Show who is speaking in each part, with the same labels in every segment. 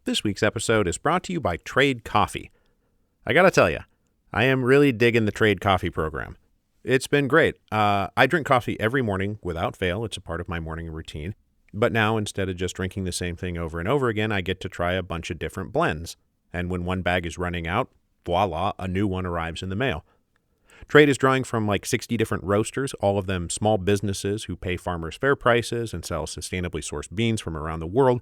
Speaker 1: This week's episode is brought to you by Trade Coffee. I gotta tell you, I am really digging the Trade Coffee program. It's been great. I drink coffee every morning without fail. It's a part of my morning routine. But now, instead of just drinking the same thing over and over again, I get to try a bunch of different blends. And when one bag is running out, voila, a new one arrives in the mail. Trade is drawing from like 60 different roasters, all of them small businesses who pay farmers fair prices and sell sustainably sourced beans from around the world.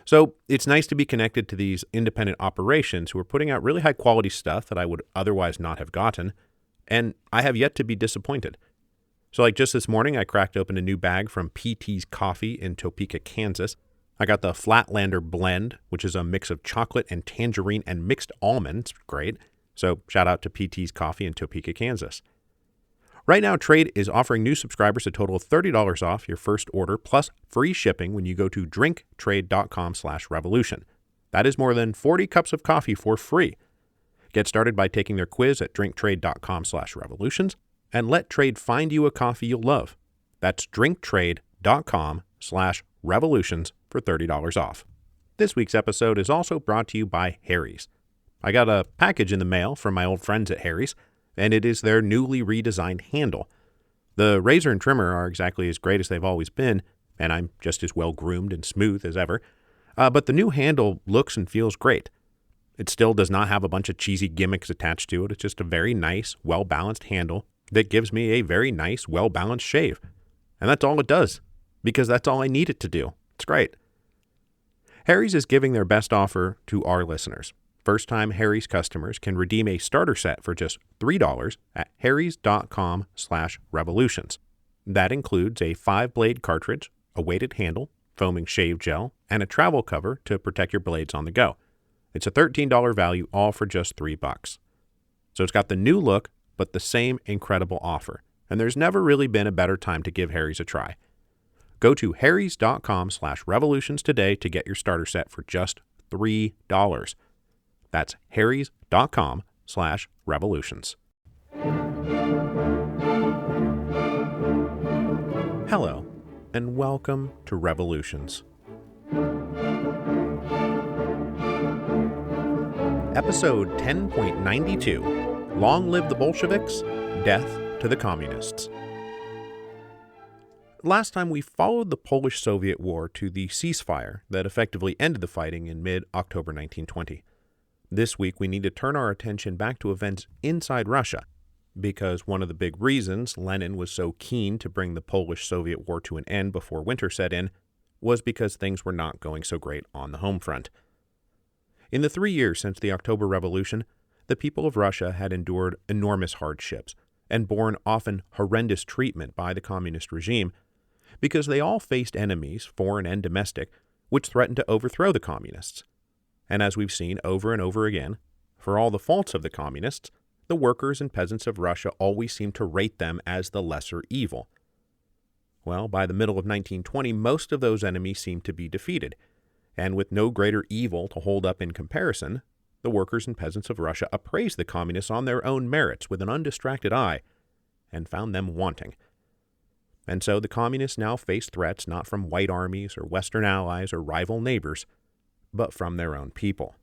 Speaker 1: So it's nice to be connected to these independent operations who are putting out really high quality stuff that I would otherwise not have gotten, and I have yet to be disappointed. So like just this morning, I cracked open a new bag from PT's Coffee in Topeka, Kansas. I got the Flatlander Blend, which is a mix of chocolate and tangerine and mixed almonds. Great. So shout out to PT's Coffee in Topeka, Kansas. Right now, Trade is offering new subscribers a total of $30 off your first order plus free shipping when you go to drinktrade.com/revolution. That is more than 40 cups of coffee for free. Get started by taking their quiz at drinktrade.com/revolutions and let Trade find you a coffee you'll love. That's drinktrade.com/revolutions for $30 off. This week's episode is also brought to you by Harry's. I got a package in the mail from my old friends at Harry's, and it is their newly redesigned handle. The razor and trimmer are exactly as great as they've always been, and I'm just as well groomed and smooth as ever. But the new handle looks and feels great. It still does not have a bunch of cheesy gimmicks attached to it. It's just a very nice, well-balanced handle that gives me a very nice, well-balanced shave. And that's all it does, because that's all I need it to do. It's great. Harry's is giving their best offer to our listeners. First-time Harry's customers can redeem a starter set for just $3 at harrys.com/revolutions. That includes a 5-blade cartridge, a weighted handle, foaming shave gel, and a travel cover to protect your blades on the go. It's a $13 value, all for just $3. So it's got the new look, but the same incredible offer. And there's never really been a better time to give Harry's a try. Go to harrys.com/revolutions today to get your starter set for just $3. That's harrys.com/revolutions. Hello, and welcome to Revolutions. Episode 10.92, Long Live the Bolsheviks, Death to the Communists. Last time we followed the Polish-Soviet War to the ceasefire that effectively ended the fighting in mid-October 1920. This week, we need to turn our attention back to events inside Russia, because one of the big reasons Lenin was so keen to bring the Polish-Soviet War to an end before winter set in was because things were not going so great on the home front. In the 3 years since the October Revolution, the people of Russia had endured enormous hardships and borne often horrendous treatment by the communist regime because they all faced enemies, foreign and domestic, which threatened to overthrow the communists. And as we've seen over and over again, for all the faults of the communists, the workers and peasants of Russia always seemed to rate them as the lesser evil. Well, by the middle of 1920, most of those enemies seemed to be defeated, and with no greater evil to hold up in comparison, the workers and peasants of Russia appraised the communists on their own merits with an undistracted eye, and found them wanting. And so the communists now faced threats not from white armies or Western allies or rival neighbors, but from their own people.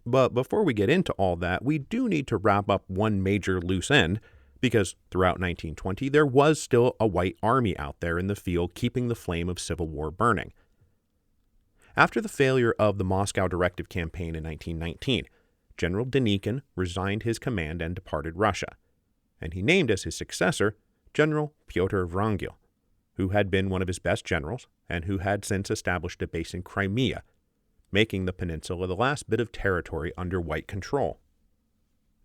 Speaker 1: But before we get into all that, we do need to wrap up one major loose end, because throughout 1920 there was still a white army out there in the field keeping the flame of civil war burning. After the failure of the Moscow Directive campaign in 1919, General Denikin resigned his command and departed Russia, and he named as his successor General Pyotr Wrangel, who had been one of his best generals and who had since established a base in Crimea, making the peninsula the last bit of territory under white control.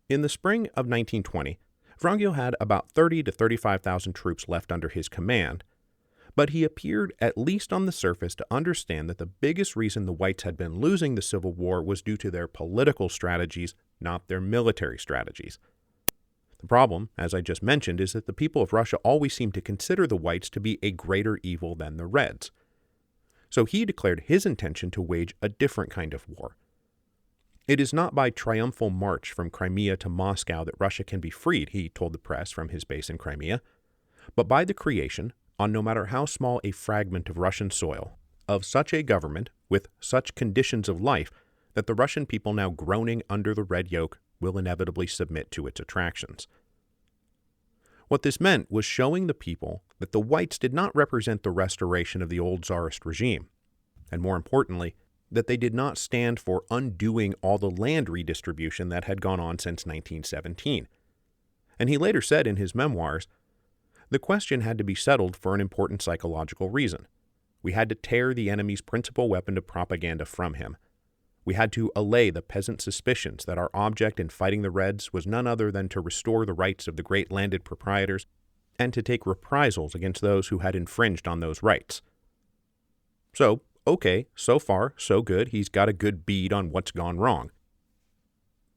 Speaker 1: In the spring of 1920, Wrangel had about 30 to 35,000 troops left under his command, but he appeared, at least on the surface, to understand that the biggest reason the whites had been losing the Civil War was due to their political strategies, not their military strategies. The problem, as I just mentioned, is that the people of Russia always seemed to consider the whites to be a greater evil than the reds. So he declared his intention to wage a different kind of war. It is not by triumphal march from Crimea to Moscow that Russia can be freed, he told the press from his base in Crimea, but by the creation, on no matter how small a fragment of Russian soil, of such a government with such conditions of life that the Russian people now groaning under the red yoke will inevitably submit to its attractions. What this meant was showing the people that the whites did not represent the restoration of the old Tsarist regime, and more importantly, that they did not stand for undoing all the land redistribution that had gone on since 1917. And he later said in his memoirs, "The question had to be settled for an important psychological reason. We had to tear the enemy's principal weapon of propaganda from him. We had to allay the peasant suspicions that our object in fighting the Reds was none other than to restore the rights of the great landed proprietors and to take reprisals against those who had infringed on those rights." So, okay, so far, so good. He's got a good bead on what's gone wrong.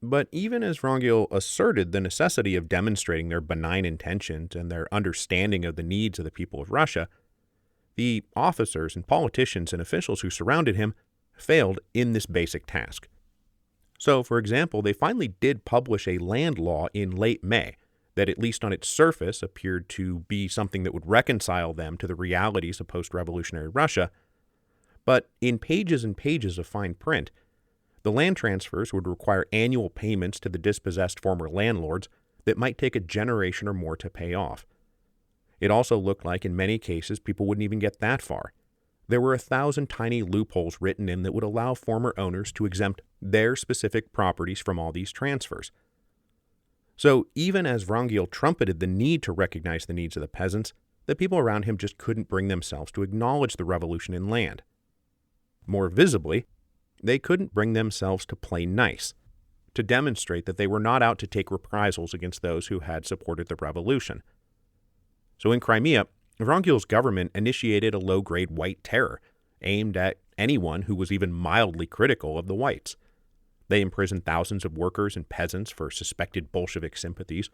Speaker 1: But even as Wrangel asserted the necessity of demonstrating their benign intentions and their understanding of the needs of the people of Russia, the officers and politicians and officials who surrounded him failed in this basic task. So, for example, they finally did publish a land law in late May that, at least on its surface, appeared to be something that would reconcile them to the realities of post-revolutionary Russia. But in pages and pages of fine print, the land transfers would require annual payments to the dispossessed former landlords that might take a generation or more to pay off. It also looked like, in many cases, people wouldn't even get that far. There were 1,000 tiny loopholes written in that would allow former owners to exempt their specific properties from all these transfers. So even as Wrangel trumpeted the need to recognize the needs of the peasants, the people around him just couldn't bring themselves to acknowledge the revolution in land. More visibly, they couldn't bring themselves to play nice, to demonstrate that they were not out to take reprisals against those who had supported the revolution. So in Crimea, Wrangel's government initiated a low-grade white terror aimed at anyone who was even mildly critical of the whites. They imprisoned thousands of workers and peasants for suspected Bolshevik sympathies.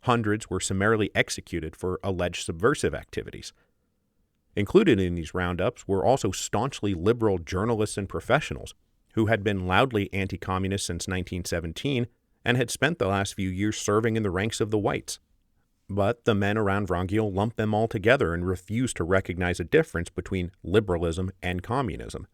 Speaker 1: Hundreds were summarily executed for alleged subversive activities. Included in these roundups were also staunchly liberal journalists and professionals who had been loudly anti-communist since 1917 and had spent the last few years serving in the ranks of the whites. But the men around Wrangel lumped them all together and refused to recognize a difference between liberalism and communism.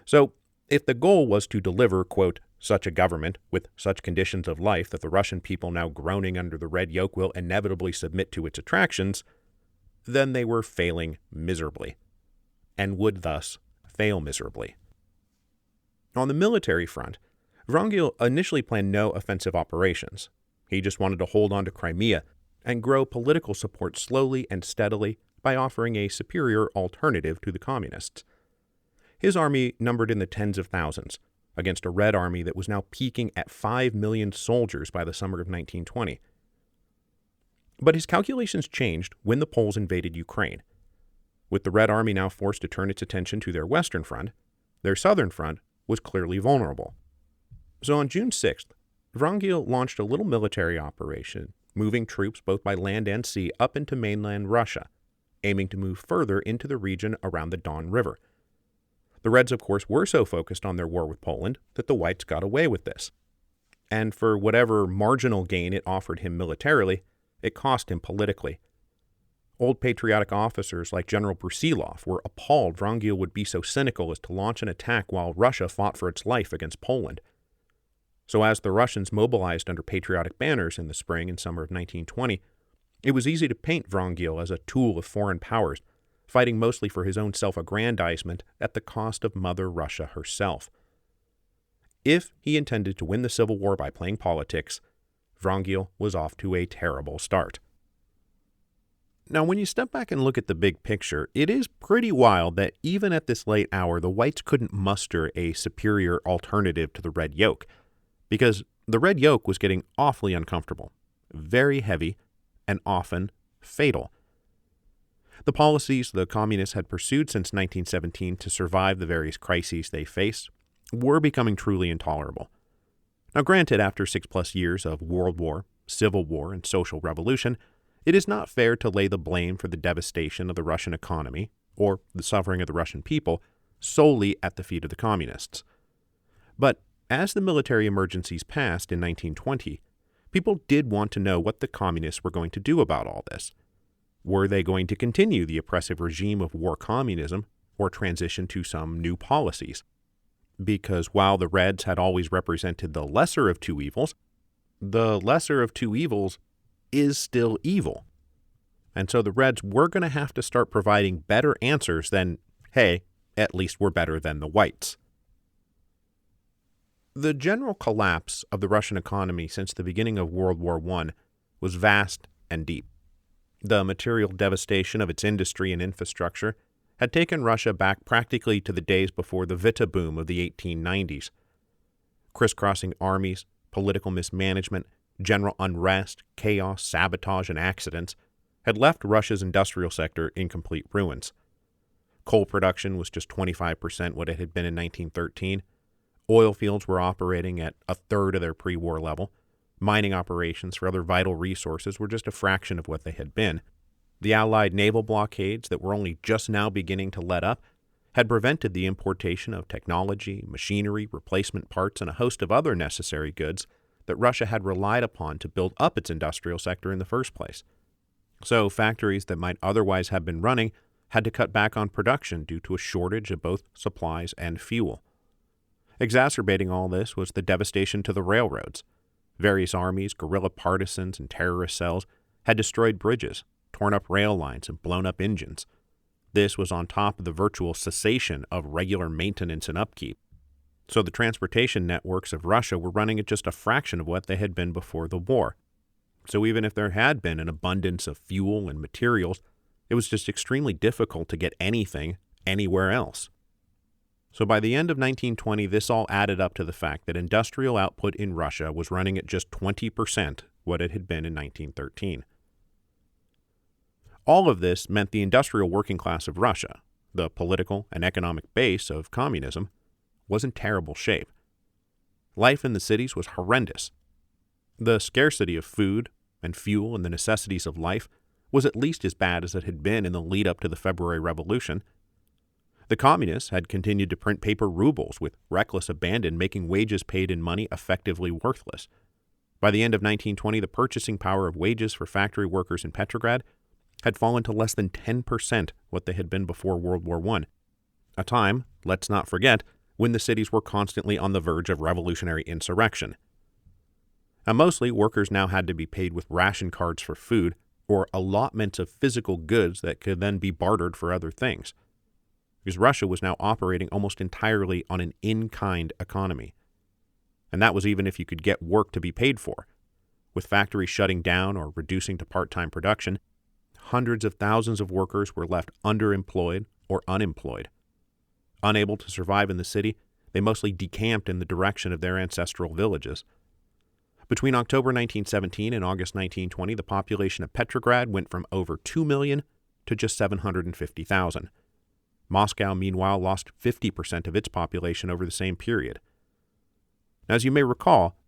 Speaker 1: So, if the goal was to deliver, quote, such a government with such conditions of life that the Russian people now groaning under the red yoke will inevitably submit to its attractions, then they were failing miserably, and would thus fail miserably. On the military front, Wrangel initially planned no offensive operations. He just wanted to hold on to Crimea and grow political support slowly and steadily by offering a superior alternative to the communists. His army numbered in the tens of thousands, against a Red Army that was now peaking at 5 million soldiers by the summer of 1920. But his calculations changed when the Poles invaded Ukraine. With the Red Army now forced to turn its attention to their western front, their southern front was clearly vulnerable. So on June 6th, Wrangel launched a little military operation, moving troops both by land and sea up into mainland Russia, aiming to move further into the region around the Don River. The Reds, of course, were so focused on their war with Poland that the Whites got away with this. And for whatever marginal gain it offered him militarily, it cost him politically. Old patriotic officers like General Brusilov were appalled Wrangel would be so cynical as to launch an attack while Russia fought for its life against Poland. So as the Russians mobilized under patriotic banners in the spring and summer of 1920, it was easy to paint Wrangel as a tool of foreign powers, fighting mostly for his own self-aggrandizement at the cost of Mother Russia herself. If he intended to win the Civil War by playing politics, Wrangel was off to a terrible start. Now, when you step back and look at the big picture, it is pretty wild that even at this late hour, the whites couldn't muster a superior alternative to the red yoke, because the red yoke was getting awfully uncomfortable, very heavy, and often fatal. The policies the communists had pursued since 1917 to survive the various crises they faced were becoming truly intolerable. Now, granted, after 6+ years of World War, Civil War, and social revolution, it is not fair to lay the blame for the devastation of the Russian economy, or the suffering of the Russian people, solely at the feet of the communists. But as the military emergencies passed in 1920, people did want to know what the communists were going to do about all this. Were they going to continue the oppressive regime of war communism, or transition to some new policies. Because while the Reds had always represented the lesser of two evils, the lesser of two evils is still evil. And so the Reds were going to have to start providing better answers than, hey, at least we're better than the whites. The general collapse of the Russian economy since the beginning of World War I was vast and deep. The material devastation of its industry and infrastructure had taken Russia back practically to the days before the Vita boom of the 1890s. Crisscrossing armies, political mismanagement, general unrest, chaos, sabotage, and accidents had left Russia's industrial sector in complete ruins. Coal production was just 25% what it had been in 1913. Oil fields were operating at a third of their pre-war level. Mining operations for other vital resources were just a fraction of what they had been. The Allied naval blockades that were only just now beginning to let up had prevented the importation of technology, machinery, replacement parts, and a host of other necessary goods that Russia had relied upon to build up its industrial sector in the first place. So factories that might otherwise have been running had to cut back on production due to a shortage of both supplies and fuel. Exacerbating all this was the devastation to the railroads. Various armies, guerrilla partisans, and terrorist cells had destroyed bridges, torn up rail lines, and blown up engines. This was on top of the virtual cessation of regular maintenance and upkeep. So the transportation networks of Russia were running at just a fraction of what they had been before the war. So even if there had been an abundance of fuel and materials, it was just extremely difficult to get anything anywhere else. So by the end of 1920, this all added up to the fact that industrial output in Russia was running at just 20% what it had been in 1913. All of this meant the industrial working class of Russia, the political and economic base of communism, was in terrible shape. Life in the cities was horrendous. The scarcity of food and fuel and the necessities of life was at least as bad as it had been in the lead-up to the February Revolution. The communists had continued to print paper rubles with reckless abandon, making wages paid in money effectively worthless. By the end of 1920, the purchasing power of wages for factory workers in Petrograd had fallen to less than 10% what they had been before World War I, a time, let's not forget, when the cities were constantly on the verge of revolutionary insurrection. Now, mostly, workers now had to be paid with ration cards for food or allotments of physical goods that could then be bartered for other things, because Russia was now operating almost entirely on an in-kind economy. And that was even if you could get work to be paid for. With factories shutting down or reducing to part-time production, hundreds of thousands of workers were left underemployed or unemployed. Unable to survive in the city, they mostly decamped in the direction of their ancestral villages. Between October 1917 and August 1920, the population of Petrograd went from over 2 million to just 750,000. Moscow, meanwhile, lost 50% of its population over the same period. As you may recall,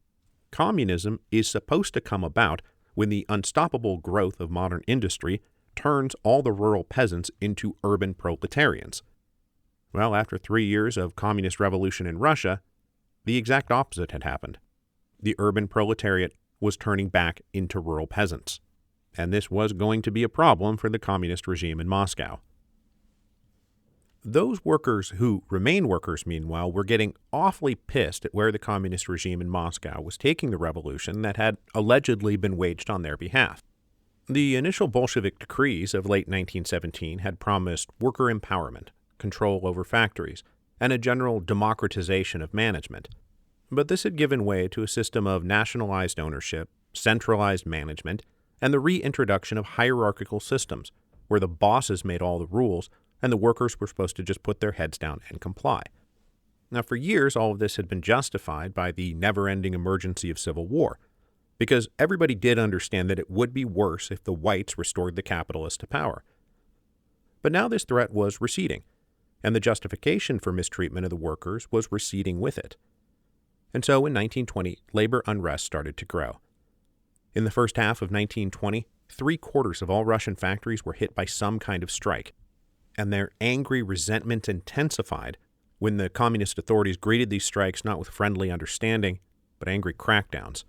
Speaker 1: communism is supposed to come about when the unstoppable growth of modern industry turns all the rural peasants into urban proletarians. Well, after 3 years of communist revolution in Russia, the exact opposite had happened. The urban proletariat was turning back into rural peasants, and this was going to be a problem for the communist regime in Moscow. Those workers who remained workers, meanwhile, were getting awfully pissed at where the communist regime in Moscow was taking the revolution that had allegedly been waged on their behalf. The initial Bolshevik decrees of late 1917 had promised worker empowerment, control over factories, and a general democratization of management. But this had given way to a system of nationalized ownership, centralized management, and the reintroduction of hierarchical systems, where the bosses made all the rules and the workers were supposed to just put their heads down and comply. Now, for years, all of this had been justified by the never-ending emergency of civil war, because everybody did understand that it would be worse if the whites restored the capitalists to power. But now this threat was receding, and the justification for mistreatment of the workers was receding with it. And so in 1920, labor unrest started to grow. In the first half of 1920, 3/4 of all Russian factories were hit by some kind of strike, and their angry resentment intensified when the communist authorities greeted these strikes not with friendly understanding, but angry crackdowns.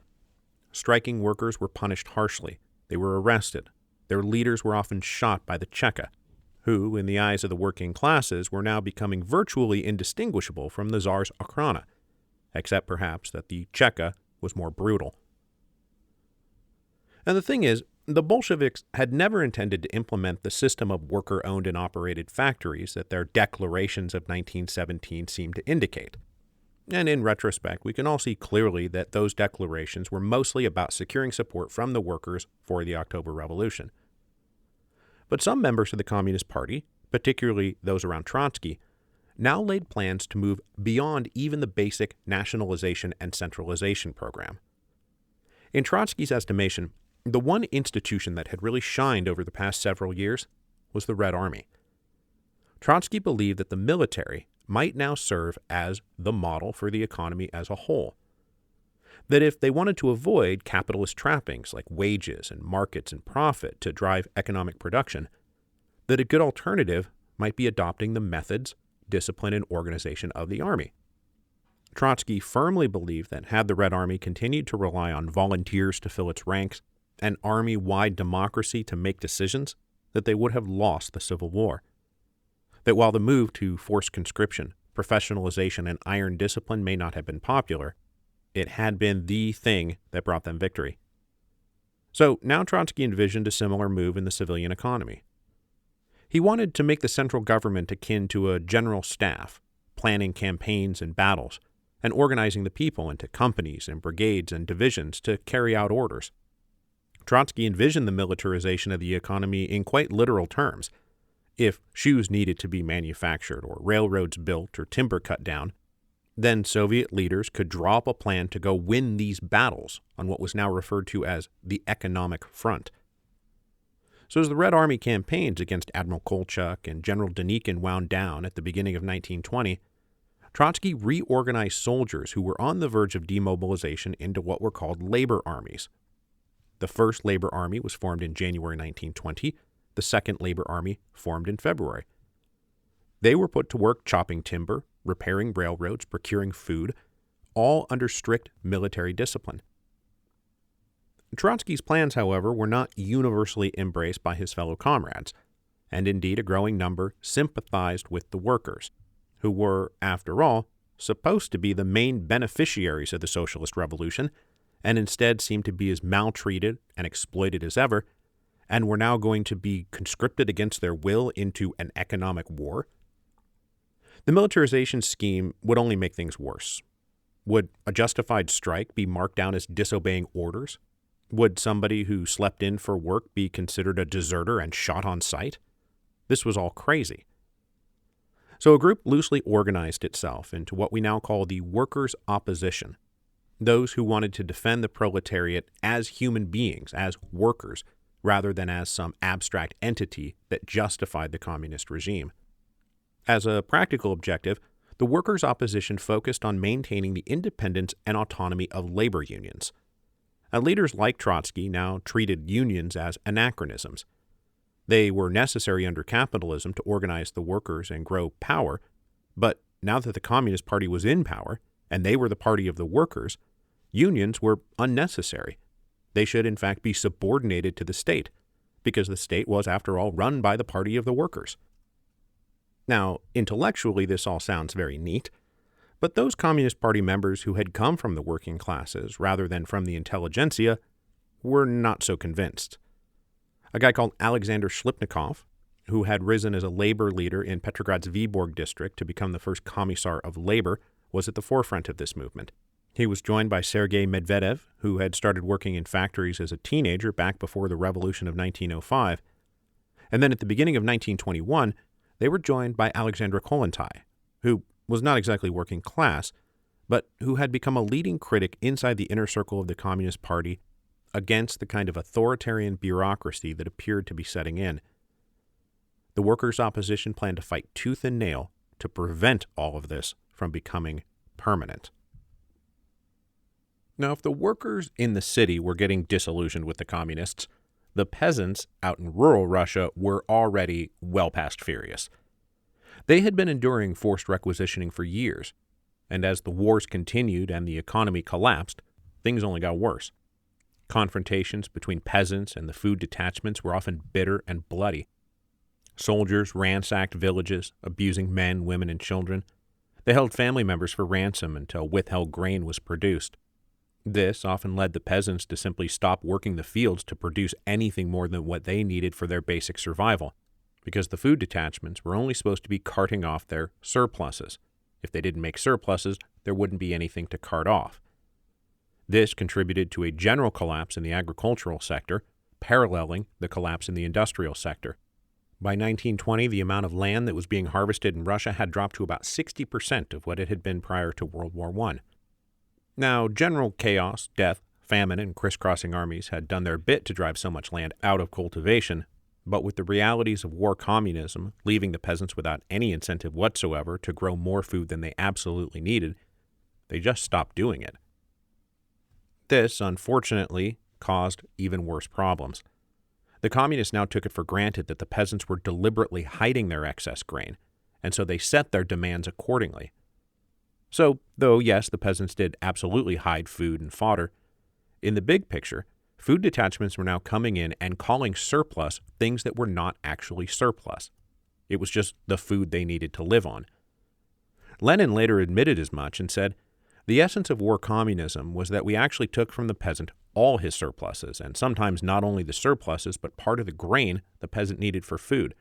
Speaker 1: Striking workers were punished harshly. They were arrested. Their leaders were often shot by the Cheka, who, in the eyes of the working classes, were now becoming virtually indistinguishable from the Tsar's Okhrana, except perhaps that the Cheka was more brutal. And the thing is, the Bolsheviks had never intended to implement the system of worker-owned and operated factories that their declarations of 1917 seemed to indicate. And in retrospect, we can all see clearly that those declarations were mostly about securing support from the workers for the October Revolution. But some members of the Communist Party, particularly those around Trotsky, now laid plans to move beyond even the basic nationalization and centralization program. In Trotsky's estimation, the one institution that had really shined over the past several years was the Red Army. Trotsky believed that the military might now serve as the model for the economy as a whole. That if they wanted to avoid capitalist trappings like wages and markets and profit to drive economic production, that a good alternative might be adopting the methods, discipline, and organization of the army. Trotsky firmly believed that had the Red Army continued to rely on volunteers to fill its ranks and army-wide democracy to make decisions, that they would have lost the Civil War. That while the move to forced conscription, professionalization, and iron discipline may not have been popular, it had been the thing that brought them victory. So now Trotsky envisioned a similar move in the civilian economy. He wanted to make the central government akin to a general staff, planning campaigns and battles, and organizing the people into companies and brigades and divisions to carry out orders. Trotsky envisioned the militarization of the economy in quite literal terms. If shoes needed to be manufactured or railroads built or timber cut down, then Soviet leaders could draw up a plan to go win these battles on what was now referred to as the economic front. So as the Red Army campaigns against Admiral Kolchak and General Denikin wound down at the beginning of 1920, Trotsky reorganized soldiers who were on the verge of demobilization into what were called labor armies. The first labor army was formed in January 1920, the second labor army formed in February. They were put to work chopping timber, repairing railroads, procuring food, all under strict military discipline. Trotsky's plans, however, were not universally embraced by his fellow comrades, and indeed a growing number sympathized with the workers, who were, after all, supposed to be the main beneficiaries of the socialist revolution, and instead seemed to be as maltreated and exploited as ever, and were now going to be conscripted against their will into an economic war. The militarization scheme would only make things worse. Would a justified strike be marked down as disobeying orders? Would somebody who slept in for work be considered a deserter and shot on sight? This was all crazy. So a group loosely organized itself into what we now call the workers' opposition, those who wanted to defend the proletariat as human beings, as workers, rather than as some abstract entity that justified the communist regime. As a practical objective, the workers' opposition focused on maintaining the independence and autonomy of labor unions. And leaders like Trotsky now treated unions as anachronisms. They were necessary under capitalism to organize the workers and grow power, but now that the Communist Party was in power, and they were the party of the workers, unions were unnecessary. They should in fact be subordinated to the state, because the state was, after all, run by the party of the workers. Now, intellectually, this all sounds very neat, but those Communist Party members who had come from the working classes rather than from the intelligentsia were not so convinced. A guy called Alexander Shlipnikov, who had risen as a labor leader in Petrograd's Vyborg district to become the first commissar of labor, was at the forefront of this movement. He was joined by Sergei Medvedev, who had started working in factories as a teenager back before the revolution of 1905. And then at the beginning of 1921, they were joined by Alexandra Kollontai, who was not exactly working class, but who had become a leading critic inside the inner circle of the Communist Party against the kind of authoritarian bureaucracy that appeared to be setting in. The workers' opposition planned to fight tooth and nail to prevent all of this from becoming permanent. Now, if the workers in the city were getting disillusioned with the communists, the peasants out in rural Russia were already well past furious. They had been enduring forced requisitioning for years, and as the wars continued and the economy collapsed, things only got worse. Confrontations between peasants and the food detachments were often bitter and bloody. Soldiers ransacked villages, abusing men, women, and children. They held family members for ransom until withheld grain was produced. This often led the peasants to simply stop working the fields to produce anything more than what they needed for their basic survival, because the food detachments were only supposed to be carting off their surpluses. If they didn't make surpluses, there wouldn't be anything to cart off. This contributed to a general collapse in the agricultural sector, paralleling the collapse in the industrial sector. By 1920, the amount of land that was being harvested in Russia had dropped to about 60% of what it had been prior to World War I. Now, general chaos, death, famine, and crisscrossing armies had done their bit to drive so much land out of cultivation, but with the realities of war communism leaving the peasants without any incentive whatsoever to grow more food than they absolutely needed, they just stopped doing it. This, unfortunately, caused even worse problems. The communists now took it for granted that the peasants were deliberately hiding their excess grain, and so they set their demands accordingly. So, though yes, the peasants did absolutely hide food and fodder, in the big picture, food detachments were now coming in and calling surplus things that were not actually surplus. It was just the food they needed to live on. Lenin later admitted as much and said, "The essence of war communism was that we actually took from the peasant all his surpluses, and sometimes not only the surpluses, but part of the grain the peasant needed for food.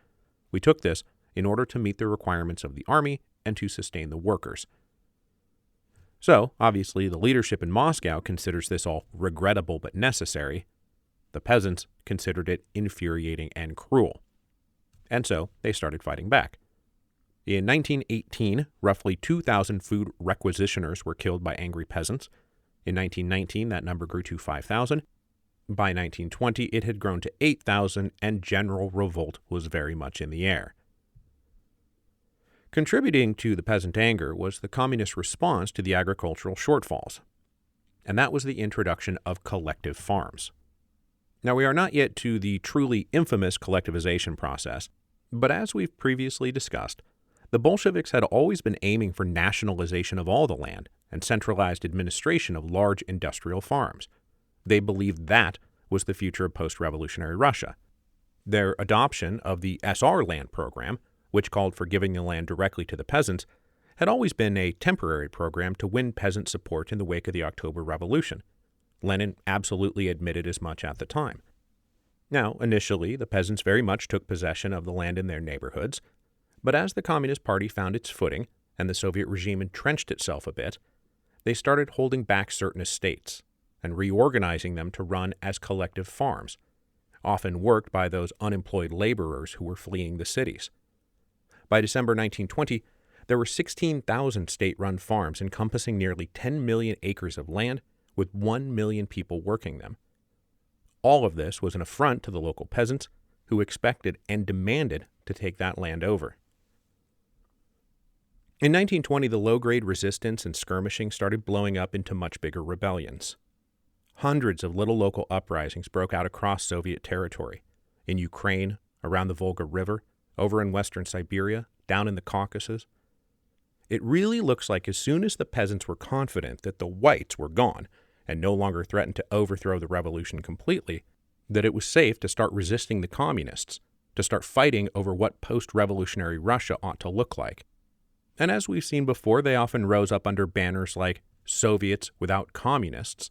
Speaker 1: We took this in order to meet the requirements of the army and to sustain the workers." So, obviously, the leadership in Moscow considers this all regrettable but necessary. The peasants considered it infuriating and cruel. And so, they started fighting back. In 1918, roughly 2,000 food requisitioners were killed by angry peasants. In 1919, that number grew to 5,000. By 1920, it had grown to 8,000, and general revolt was very much in the air. Contributing to the peasant anger was the communist response to the agricultural shortfalls, and that was the introduction of collective farms. Now, we are not yet to the truly infamous collectivization process, but as we've previously discussed, the Bolsheviks had always been aiming for nationalization of all the land and centralized administration of large industrial farms. They believed that was the future of post-revolutionary Russia. Their adoption of the SR land program, which called for giving the land directly to the peasants, had always been a temporary program to win peasant support in the wake of the October Revolution. Lenin absolutely admitted as much at the time. Now, initially, the peasants very much took possession of the land in their neighborhoods, but as the Communist Party found its footing and the Soviet regime entrenched itself a bit, they started holding back certain estates and reorganizing them to run as collective farms, often worked by those unemployed laborers who were fleeing the cities. By December 1920, there were 16,000 state-run farms encompassing nearly 10 million acres of land with 1 million people working them. All of this was an affront to the local peasants who expected and demanded to take that land over. In 1920, the low-grade resistance and skirmishing started blowing up into much bigger rebellions. Hundreds of little local uprisings broke out across Soviet territory, in Ukraine, around the Volga River, over in western Siberia, down in the Caucasus. It really looks like as soon as the peasants were confident that the whites were gone and no longer threatened to overthrow the revolution completely, that it was safe to start resisting the communists, to start fighting over what post-revolutionary Russia ought to look like. And as we've seen before, they often rose up under banners like Soviets without communists,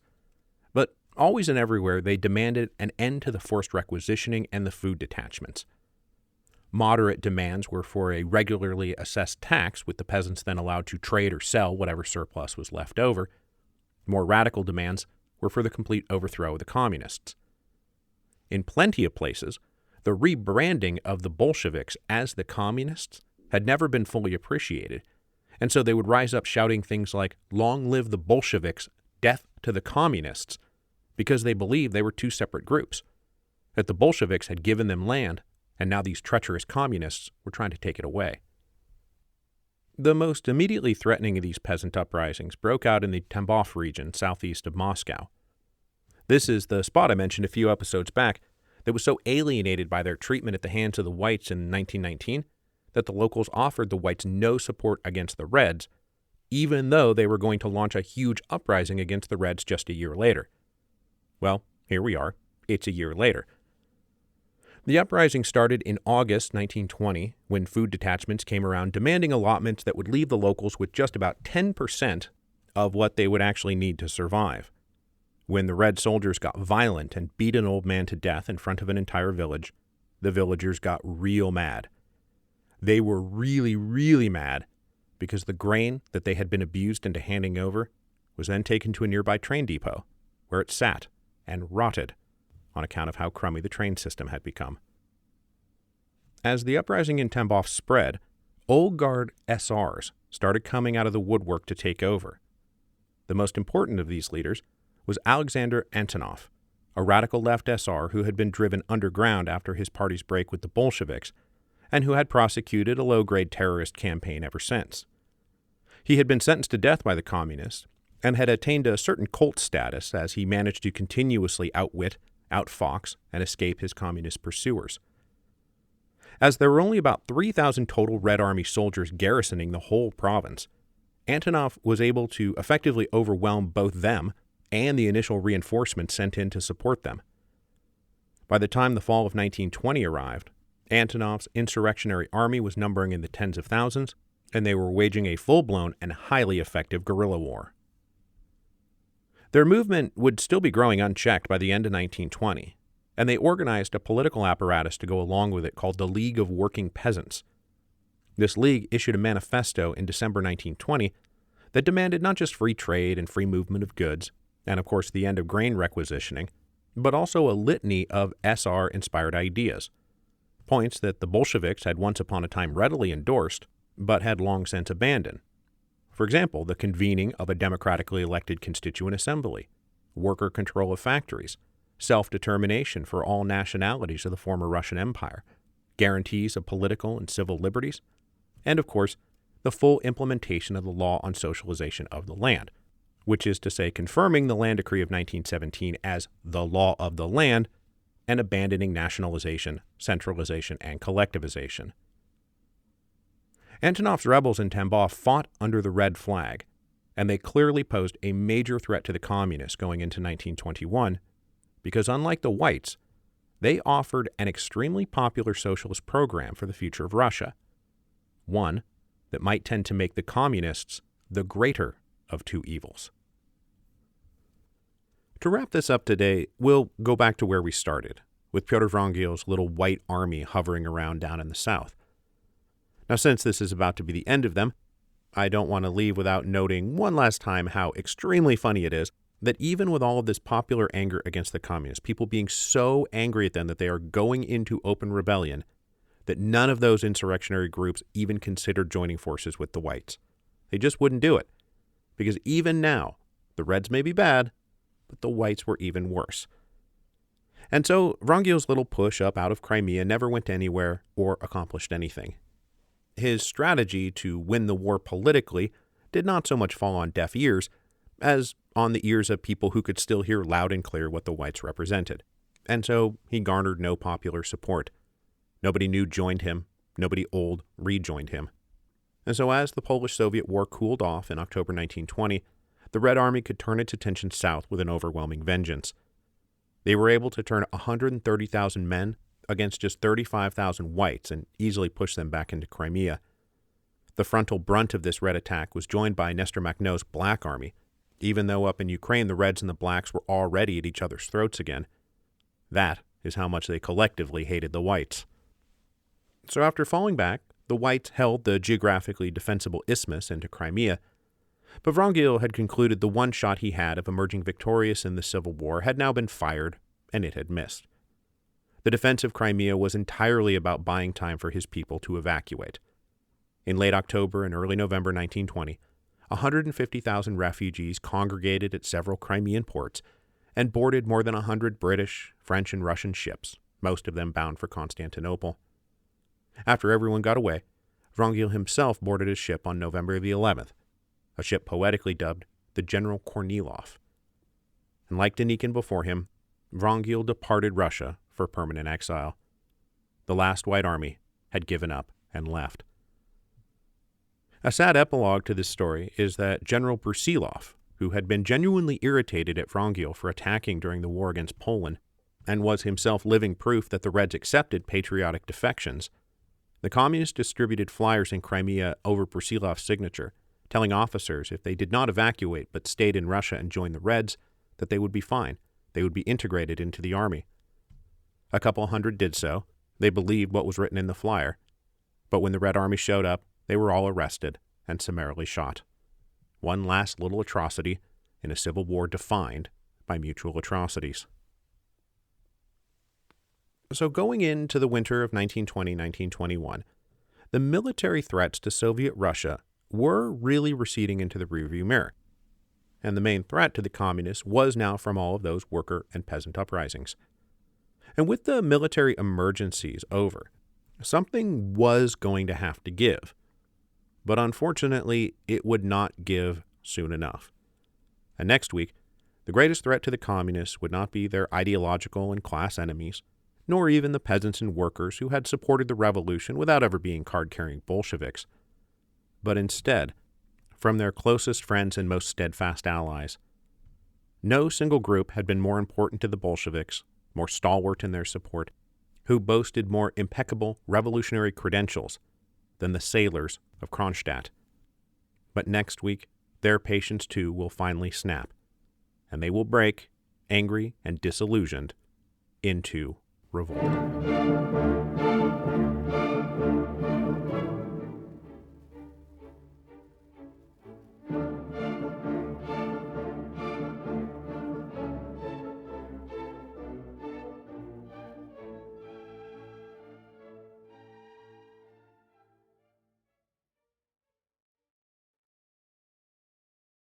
Speaker 1: but always and everywhere they demanded an end to the forced requisitioning and the food detachments. Moderate demands were for a regularly assessed tax, with the peasants then allowed to trade or sell whatever surplus was left over. More radical demands were for the complete overthrow of the communists. In plenty of places, the rebranding of the Bolsheviks as the communists had never been fully appreciated, and so they would rise up shouting things like, "Long live the Bolsheviks, death to the communists," because they believed they were two separate groups, that the Bolsheviks had given them land, and now these treacherous communists were trying to take it away. The most immediately threatening of these peasant uprisings broke out in the Tambov region southeast of Moscow. This is the spot I mentioned a few episodes back that was so alienated by their treatment at the hands of the whites in 1919 that the locals offered the whites no support against the Reds, even though they were going to launch a huge uprising against the Reds just a year later. Well, here we are. It's a year later. The uprising started in August 1920 when food detachments came around demanding allotments that would leave the locals with just about 10% of what they would actually need to survive. When the Red soldiers got violent and beat an old man to death in front of an entire village, the villagers got real mad. They were really, really mad because the grain that they had been abused into handing over was then taken to a nearby train depot, where it sat and rotted on account of how crummy the train system had become. As the uprising in Tambov spread, old guard SRs started coming out of the woodwork to take over. The most important of these leaders was Alexander Antonov, a radical left SR who had been driven underground after his party's break with the Bolsheviks, and who had prosecuted a low-grade terrorist campaign ever since. He had been sentenced to death by the communists, and had attained a certain cult status as he managed to continuously outwit, outfox, and escape his communist pursuers. As there were only about 3,000 total Red Army soldiers garrisoning the whole province, Antonov was able to effectively overwhelm both them and the initial reinforcements sent in to support them. By the time the fall of 1920 arrived, Antonov's insurrectionary army was numbering in the tens of thousands, and they were waging a full-blown and highly effective guerrilla war. Their movement would still be growing unchecked by the end of 1920, and they organized a political apparatus to go along with it called the League of Working Peasants. This league issued a manifesto in December 1920 that demanded not just free trade and free movement of goods, and of course the end of grain requisitioning, but also a litany of SR-inspired ideas, points that the Bolsheviks had once upon a time readily endorsed, but had long since abandoned. For example, the convening of a democratically elected constituent assembly, worker control of factories, self-determination for all nationalities of the former Russian Empire, guarantees of political and civil liberties, and of course, the full implementation of the law on socialization of the land, which is to say confirming the Land Decree of 1917 as the law of the land and abandoning nationalization, centralization, and collectivization. Antonov's rebels in Tambov fought under the red flag, and they clearly posed a major threat to the communists going into 1921, because unlike the whites, they offered an extremely popular socialist program for the future of Russia, one that might tend to make the communists the greater of two evils. To wrap this up today, we'll go back to where we started, with Pyotr Wrangel's little white army hovering around down in the south. Now, since this is about to be the end of them, I don't want to leave without noting one last time how extremely funny it is that even with all of this popular anger against the communists, people being so angry at them that they are going into open rebellion, that none of those insurrectionary groups even considered joining forces with the whites. They just wouldn't do it, because even now, the Reds may be bad, but the whites were even worse. And so Wrangel's little push up out of Crimea never went anywhere or accomplished anything. His strategy to win the war politically did not so much fall on deaf ears as on the ears of people who could still hear loud and clear what the whites represented. And so he garnered no popular support. Nobody new joined him. Nobody old rejoined him. And so as the Polish-Soviet War cooled off in October 1920, the Red Army could turn its attention south with an overwhelming vengeance. They were able to turn 130,000 men against just 35,000 whites and easily push them back into Crimea. The frontal brunt of this Red attack was joined by Nestor Makhno's Black Army, even though up in Ukraine the Reds and the Blacks were already at each other's throats again. That is how much they collectively hated the whites. So after falling back, the whites held the geographically defensible isthmus into Crimea, but Wrangel had concluded the one shot he had of emerging victorious in the Civil War had now been fired, and it had missed. The defense of Crimea was entirely about buying time for his people to evacuate. In late October and early November 1920, 150,000 refugees congregated at several Crimean ports and boarded more than 100 British, French, and Russian ships, most of them bound for Constantinople. After everyone got away, Wrangel himself boarded a ship on November the 11th, a ship poetically dubbed the General Kornilov. And like Denikin before him, Wrangel departed Russia for permanent exile. The last White Army had given up and left. A sad epilogue to this story is that General Brusilov, who had been genuinely irritated at Wrangel for attacking during the war against Poland, and was himself living proof that the Reds accepted patriotic defections, the communists distributed flyers in Crimea over Brusilov's signature, telling officers if they did not evacuate but stayed in Russia and joined the Reds, that they would be fine. They would be integrated into the army. A couple hundred did so. They believed what was written in the flyer. But when the Red Army showed up, they were all arrested and summarily shot. One last little atrocity in a civil war defined by mutual atrocities. So going into the winter of 1920-1921, the military threats to Soviet Russia were really receding into the rearview mirror. And the main threat to the communists was now from all of those worker and peasant uprisings. And with the military emergencies over, something was going to have to give. But unfortunately, it would not give soon enough. And next week, the greatest threat to the communists would not be their ideological and class enemies, nor even the peasants and workers who had supported the revolution without ever being card-carrying Bolsheviks, but instead, from their closest friends and most steadfast allies. No single group had been more important to the Bolsheviks, more stalwart in their support, who boasted more impeccable revolutionary credentials than the sailors of Cronstadt. But next week, their patience too will finally snap, and they will break, angry and disillusioned, into revolt.